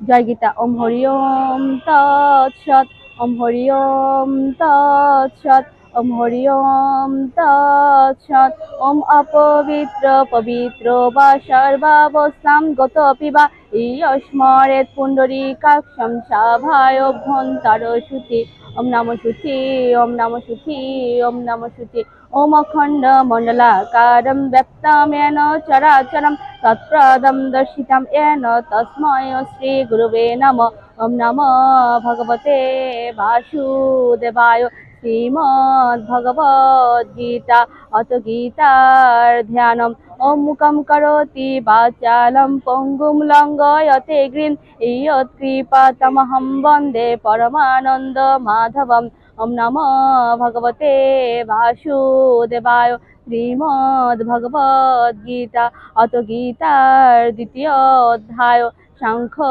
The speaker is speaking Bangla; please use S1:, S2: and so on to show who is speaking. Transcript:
S1: জয় গীতা। ওম হরি ওম তৎসৎ। ওম হরি ওম তৎসৎ। ওম হরি ওম তৎসৎ। ওম অপবিত্র পবিত্র বা সর্বাবস্থাম গতোপি বা ইয়স্মরেৎ পুণ্ডরীকাক্ষং সাভায় অভ্যন্তর শুচি। ওম নমঃ শুচি। ওম নমঃ শুচি। ওম নমঃ শুচি। ওম অখণ্ড মণ্ডলাকারং ব্যক্তমেন চরাচরং তৎপ্রদম দর্শিতম येन তস্मै শ্রী গুরুবে নমঃ। ওম নমো ভগবতে বাসুদেবায়। শ্রীমদ্ ভগবদ গীতা অত গীতার ধ্যানম। ওম মুখম করোতি বাচালম পঙ্গুম লঙ্ঘয়তে গিরিম ইয়ৎকৃপাতমহং বন্দে পরমানন্দ মাধবম। ওম নমো ভগবতে বাসুদেবায়। শ্রীমদ্ ভগবদ গীতা অত গীতার দ্বিতীয় অধ্যায় সাংখ্য